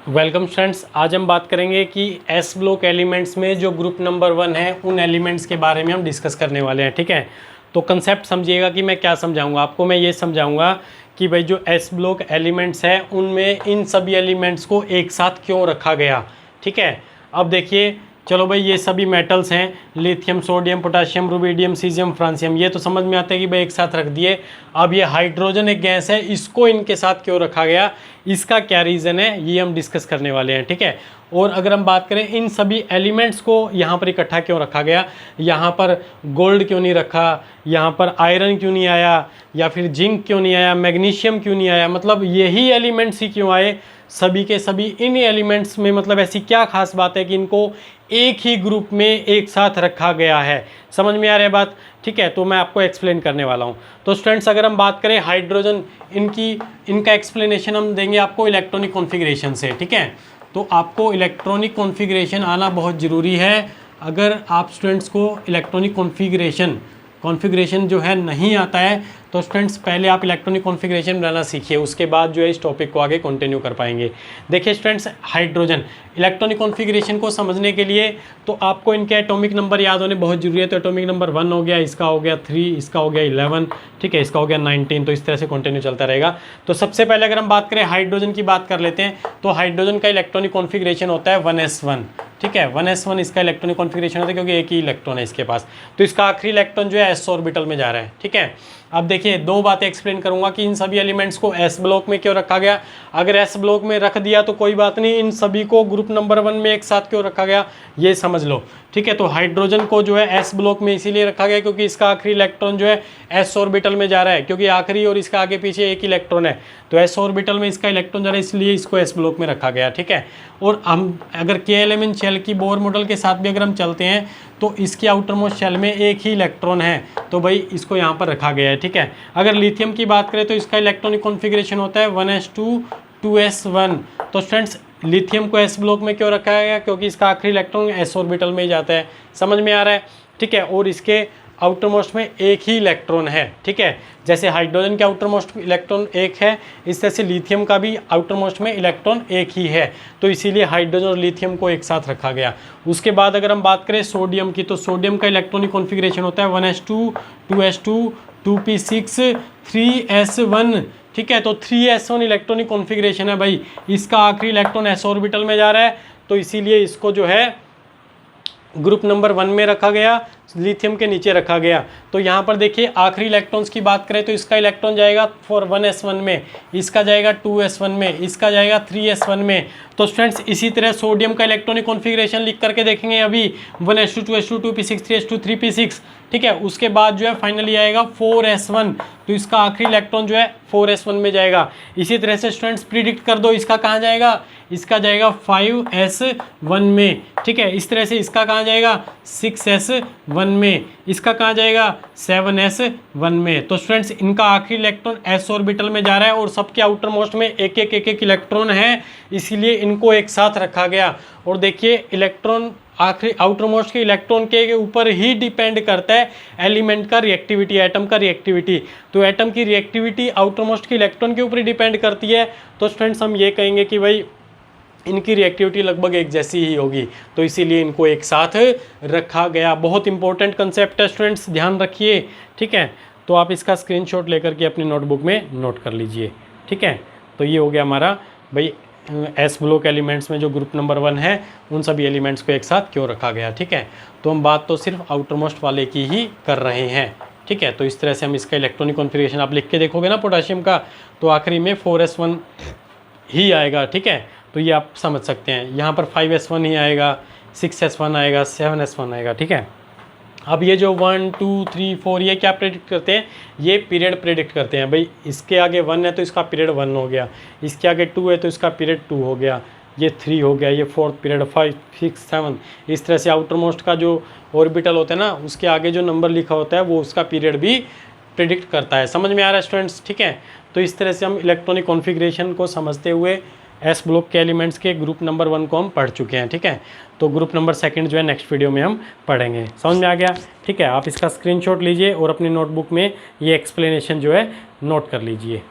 Welcome students, आज हम बात करेंगे कि एस ब्लॉक एलिमेंट्स में जो ग्रुप नंबर 1 है उन एलिमेंट्स के बारे में हम डिस्कस करने वाले हैं। ठीक है, तो कंसेप्ट समझिएगा कि मैं क्या समझाऊंगा आपको। मैं ये समझाऊंगा कि भाई जो एस ब्लॉक एलिमेंट्स है उनमें इन सभी एलिमेंट्स को एक साथ क्यों रखा गया। ठीक है, अब देखिए, चलो भाई ये सभी मेटल्स हैं, lithium, sodium, potassium, rubidium, caesium, francium, ये तो समझ में आता है कि भाई एक साथ रख दिए। अब ये हाइड्रोजन एक गैस है, इसको इनके साथ क्यों रखा गया, इसका क्या रीज़न है, ये हम डिस्कस करने वाले हैं। ठीक है, और अगर हम बात करें इन सभी एलिमेंट्स को यहाँ पर इकट्ठा क्यों रखा गया, यहाँ पर गोल्ड क्यों नहीं रखा, यहाँ पर आयरन क्यों नहीं आया, या फिर जिंक क्यों नहीं आया, मैग्नीशियम क्यों नहीं आया, मतलब यही एलिमेंट्स ही क्यों आए, सभी के सभी इन एलिमेंट्स में मतलब ऐसी क्या खास बात है कि इनको एक ही ग्रुप में एक साथ रखा गया है। समझ में आ रहा है बात। ठीक है, तो मैं आपको एक्सप्लेन करने वाला हूँ। तो स्टूडेंट्स, अगर हम बात करें हाइड्रोजन, इनका एक्सप्लेनेशन हम देंगे आपको इलेक्ट्रॉनिक कॉन्फ़िगरेशन से। ठीक है, तो आपको इलेक्ट्रॉनिक कॉन्फ़िगरेशन आना बहुत ज़रूरी है। अगर आप स्टूडेंट्स को इलेक्ट्रॉनिक कॉन्फ़िगरेशन जो है नहीं आता है तो स्टूडेंट्स पहले आप इलेक्ट्रॉनिक कॉन्फ़िगरेशन बनाना सीखिए, उसके बाद जो है इस टॉपिक को आगे कंटिन्यू कर पाएंगे। देखिए स्टूडेंट्स, हाइड्रोजन इलेक्ट्रॉनिक कॉन्फ़िगरेशन को समझने के लिए तो आपको इनके एटॉमिक नंबर याद होने बहुत जरूरी है। तो एटॉमिक नंबर 1 हो गया, इसका हो गया 3, इसका हो गया 11, ठीक है, इसका हो गया 19, तो इस तरह से कंटिन्यू चलता रहेगा। तो सबसे पहले अगर हम बात करें हाइड्रोजन की बात कर लेते हैं, तो हाइड्रोजन का इलेक्ट्रॉनिक कॉन्फ़िगरेशन होता है 1s1। ठीक है, 1s1 इसका इलेक्ट्रॉनिक कॉन्फ़िगरेशन होता है क्योंकि एक ही इलेक्ट्रॉन है इसके पास, तो इसका आखिरी इलेक्ट्रॉन जो है s ऑर्बिटल में जा रहा है। ठीक है, अब देखिए दो बातें एक्सप्लेन करूंगा कि इन सभी एलिमेंट्स को एस ब्लॉक में क्यों रखा गया। अगर एस ब्लॉक में रख दिया तो कोई बात नहीं, इन सभी को ग्रुप नंबर 1 में एक साथ क्यों रखा गया ये समझ लो। ठीक है, तो हाइड्रोजन को जो है एस ब्लॉक में इसीलिए रखा गया क्योंकि इसका आखिरी इलेक्ट्रॉन जो है एस ऑर्बिटल में जा रहा है, क्योंकि आखिरी और इसका आगे पीछे एक इलेक्ट्रॉन है, तो एस ऑर्बिटल में इसका इलेक्ट्रॉन जा रहा है, इसलिए इसको एस ब्लॉक में रखा गया। ठीक है, और हम अगर KLMN शेल की बोर मॉडल के साथ भी अगर हम चलते हैं तो इसके आउटर मोस्ट शेल में एक ही इलेक्ट्रॉन है, तो भाई इसको यहाँ पर रखा गया है। ठीक है, अगर लिथियम की बात करें तो इसका इलेक्ट्रॉनिक कॉन्फ़िगरेशन होता है 1s2 2s1। तो स्टूडेंट्स, लिथियम को एस ब्लॉक में क्यों रखा गया, क्योंकि इसका आखिरी इलेक्ट्रॉन एस ऑर्बिटल में ही जाता है। समझ में आ रहा है। ठीक है, और इसके आउटर मोस्ट में एक ही इलेक्ट्रॉन है। ठीक है, जैसे हाइड्रोजन के आउटर मोस्ट इलेक्ट्रॉन एक है, इस तरह से लिथियम का भी आउटर मोस्ट में इलेक्ट्रॉन एक ही है, तो इसीलिए हाइड्रोजन और लिथियम को एक साथ रखा गया। उसके बाद अगर हम बात करें सोडियम की, तो सोडियम का इलेक्ट्रॉनिक कॉन्फ़िगरेशन होता है 1s2 2s2 2p6 3s1। ठीक है, तो 3s1 इलेक्ट्रॉनिक कॉन्फ़िगरेशन है भाई, इसका आखिरी इलेक्ट्रॉन एस ऑर्बिटल में जा रहा है, तो इसीलिए इसको जो है ग्रुप नंबर 1 में रखा गया, लिथियम के नीचे रखा गया। तो यहाँ पर देखिए आखिरी इलेक्ट्रॉन्स की बात करें तो इसका इलेक्ट्रॉन जाएगा 1s1 में, इसका जाएगा 2s1 में, इसका जाएगा 3s1 में। तो स्टूडेंट्स, इसी तरह सोडियम का इलेक्ट्रॉनिक कॉन्फ़िगरेशन लिख करके देखेंगे अभी 1s2 2s2 2p6 3s2 3p6। ठीक है, उसके बाद जो है फाइनली आएगा 4s1, तो इसका आखिरी इलेक्ट्रॉन जो है 4s1 में जाएगा। इसी तरह से स्टूडेंट्स प्रिडिक्ट कर दो इसका कहाँ जाएगा, इसका जाएगा 5s1 में। ठीक है, इस तरह से इसका कहाँ जाएगा 6s1 में, इसका कहाँ जाएगा 7s1 में। तो स्टूडेंट्स, इनका आखिरी इलेक्ट्रॉन एस ऑर्बिटल में जा रहा है और सबके आउटर मोस्ट में एक एक इलेक्ट्रॉन है, इसीलिए इनको एक साथ रखा गया। और देखिए इलेक्ट्रॉन आखिरी आउटर मोस्ट के इलेक्ट्रॉन के ऊपर ही डिपेंड करता है एलिमेंट का रिएक्टिविटी, एटम का रिएक्टिविटी। तो एटम की रिएक्टिविटी आउटर मोस्ट के इलेक्ट्रॉन के ऊपर ही डिपेंड करती है। तो स्टूडेंट्स, हम ये कहेंगे कि भाई इनकी रिएक्टिविटी लगभग एक जैसी ही होगी, तो इसीलिए इनको एक साथ रखा गया। बहुत इंपॉर्टेंट कंसेप्ट है स्टूडेंट्स, ध्यान रखिए। ठीक है, तो आप इसका स्क्रीनशॉट लेकर के अपनी नोटबुक में नोट कर लीजिए। ठीक है, तो ये हो गया हमारा भाई एस ब्लॉक एलिमेंट्स में जो ग्रुप नंबर 1 है उन सभी एलिमेंट्स को एक साथ क्यों रखा गया। ठीक है, तो हम बात तो सिर्फ आउटर मोस्ट वाले की ही कर रहे हैं। ठीक है, तो इस तरह से हम इसका इलेक्ट्रॉनिक कॉन्फ़िगरेशन आप लिख के देखोगे ना पोटाशियम का, तो आखिरी में 4s1 ही आएगा। ठीक है, तो ये आप समझ सकते हैं, यहाँ पर 5s1 ही आएगा, 6s1 आएगा, 7s1 आएगा। ठीक है, अब ये जो 1 2 3 4 ये क्या प्रेडिक्ट करते हैं, ये पीरियड प्रेडिक्ट करते हैं। भाई इसके आगे 1 है तो इसका पीरियड 1 हो गया, इसके आगे 2 है तो इसका पीरियड 2 हो गया, ये 3 हो गया, ये 4th पीरियड 5 6 7। इस तरह से आउटर मोस्ट का जो ऑर्बिटल होता है ना, उसके आगे जो नंबर लिखा होता है वो उसका पीरियड भी प्रेडिक्ट करता है। समझ में आ रहा है स्टूडेंट्स। ठीक है, तो इस तरह से हम इलेक्ट्रॉनिक कॉन्फ़िगरेशन को समझते हुए एस ब्लॉक के एलिमेंट्स के ग्रुप नंबर 1 को हम पढ़ चुके हैं। ठीक है, तो ग्रुप नंबर 2 जो है नेक्स्ट वीडियो में हम पढ़ेंगे। समझ में आ गया। ठीक है, आप इसका स्क्रीनशॉट लीजिए और अपनी नोटबुक में ये एक्सप्लेनेशन जो है नोट कर लीजिए।